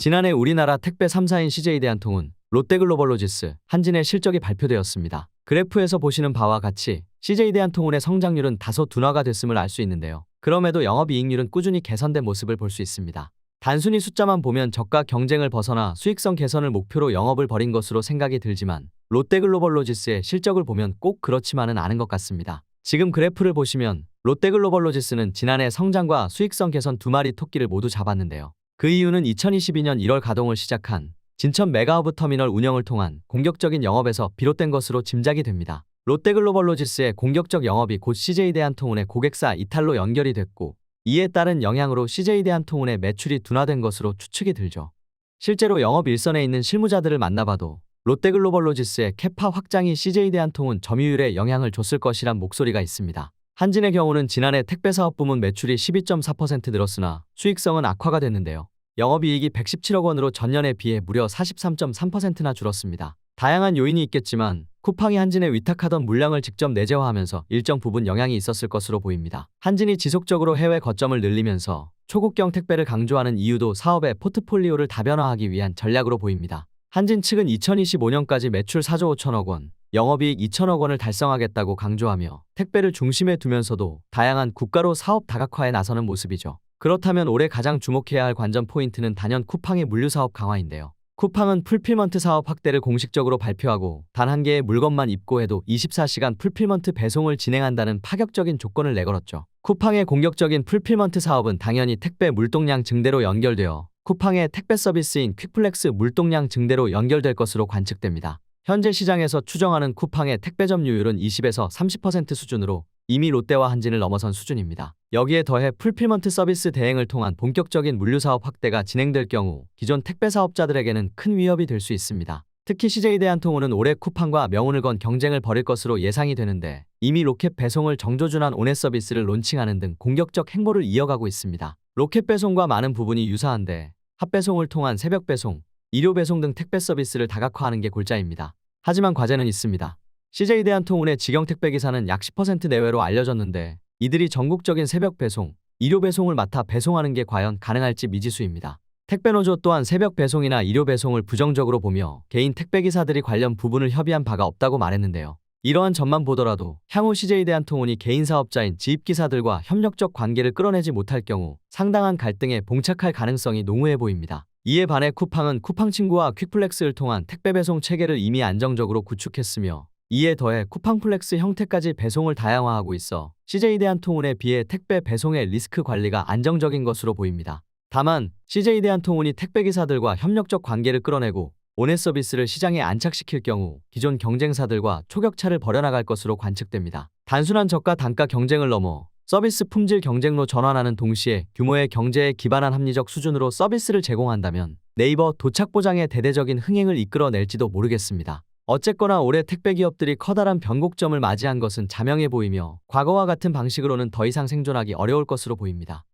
지난해 우리나라 택배 3사인 CJ대한통운, 롯데글로벌로지스, 한진의 실적이 발표되었습니다. 그래프에서 보시는 바와 같이 CJ대한통운의 성장률은 다소 둔화가 됐음을 알 수 있는데요. 그럼에도 영업이익률은 꾸준히 개선된 모습을 볼 수 있습니다. 단순히 숫자만 보면 저가 경쟁을 벗어나 수익성 개선을 목표로 영업을 벌인 것으로 생각이 들지만 롯데글로벌로지스의 실적을 보면 꼭 그렇지만은 않은 것 같습니다. 지금 그래프를 보시면 롯데글로벌로지스는 지난해 성장과 수익성 개선 두 마리 토끼를 모두 잡았는데요. 그 이유는 2022년 1월 가동을 시작한 진천 메가허브 터미널 운영을 통한 공격적인 영업에서 비롯된 것으로 짐작이 됩니다. 롯데글로벌로지스의 공격적 영업이 곧 CJ대한통운의 고객사 이탈로 연결이 됐고 이에 따른 영향으로 CJ대한통운의 매출이 둔화된 것으로 추측이 들죠. 실제로 영업 일선에 있는 실무자들을 만나봐도 롯데글로벌로지스의 캐파 확장이 CJ대한통운 점유율에 영향을 줬을 것이란 목소리가 있습니다. 한진의 경우는 지난해 택배사업 부문 매출이 12.4% 늘었으나 수익성은 악화가 됐는데요. 영업이익이 117억 원으로 전년에 비해 무려 43.3%나 줄었습니다. 다양한 요인이 있겠지만 쿠팡이 한진에 위탁하던 물량을 직접 내재화하면서 일정 부분 영향이 있었을 것으로 보입니다. 한진이 지속적으로 해외 거점을 늘리면서 초국경 택배를 강조하는 이유도 사업의 포트폴리오를 다변화하기 위한 전략으로 보입니다. 한진 측은 2025년까지 매출 4조 5천억 원, 영업이익 2천억 원을 달성하겠다고 강조하며 택배를 중심에 두면서도 다양한 국가로 사업 다각화에 나서는 모습이죠. 그렇다면 올해 가장 주목해야 할 관전 포인트는 단연 쿠팡의 물류사업 강화인데요. 쿠팡은 풀필먼트 사업 확대를 공식적으로 발표하고 단 한 개의 물건만 입고해도 24시간 풀필먼트 배송을 진행한다는 파격적인 조건을 내걸었죠. 쿠팡의 공격적인 풀필먼트 사업은 당연히 택배 물동량 증대로 연결되어 쿠팡의 택배 서비스인 퀵플렉스 물동량 증대로 연결될 것으로 관측됩니다. 현재 시장에서 추정하는 쿠팡의 택배 점유율은 20에서 30% 수준으로 이미 롯데와 한진을 넘어선 수준입니다. 여기에 더해 풀필먼트 서비스 대행을 통한 본격적인 물류사업 확대가 진행될 경우 기존 택배 사업자들에게는 큰 위협이 될 수 있습니다. 특히 CJ대한통운은 올해 쿠팡과 명운을 건 경쟁을 벌일 것으로 예상이 되는데 이미 로켓 배송을 정조준한 온해 서비스를 론칭하는 등 공격적 행보를 이어가고 있습니다. 로켓 배송과 많은 부분이 유사한데 핫배송을 통한 새벽 배송, 일요 배송 등 택배 서비스를 다각화하는 게 골자입니다. 하지만 과제는 있습니다. CJ대한통운의 직영 택배기사는 약 10% 내외로 알려졌는데 이들이 전국적인 새벽 배송, 일요 배송을 맡아 배송하는 게 과연 가능할지 미지수입니다. 택배노조 또한 새벽 배송이나 일요 배송을 부정적으로 보며 개인 택배기사들이 관련 부분을 협의한 바가 없다고 말했는데요. 이러한 점만 보더라도 향후 CJ대한통운이 개인 사업자인 지입기사들과 협력적 관계를 끌어내지 못할 경우 상당한 갈등에 봉착할 가능성이 농후해 보입니다. 이에 반해 쿠팡은 쿠팡친구와 퀵플렉스를 통한 택배 배송 체계를 이미 안정적으로 구축했으며 이에 더해 쿠팡플렉스 형태까지 배송을 다양화하고 있어 CJ대한통운에 비해 택배 배송의 리스크 관리가 안정적인 것으로 보입니다. 다만 CJ대한통운이 택배기사들과 협력적 관계를 끌어내고 온해 서비스를 시장에 안착시킬 경우 기존 경쟁사들과 초격차를 벌여나갈 것으로 관측됩니다. 단순한 저가 단가 경쟁을 넘어 서비스 품질 경쟁로 전환하는 동시에 규모의 경제에 기반한 합리적 수준으로 서비스를 제공한다면 네이버 도착 보장의 대대적인 흥행을 이끌어낼지도 모르겠습니다. 어쨌거나 올해 택배 기업들이 커다란 변곡점을 맞이한 것은 자명해 보이며 과거와 같은 방식으로는 더 이상 생존하기 어려울 것으로 보입니다.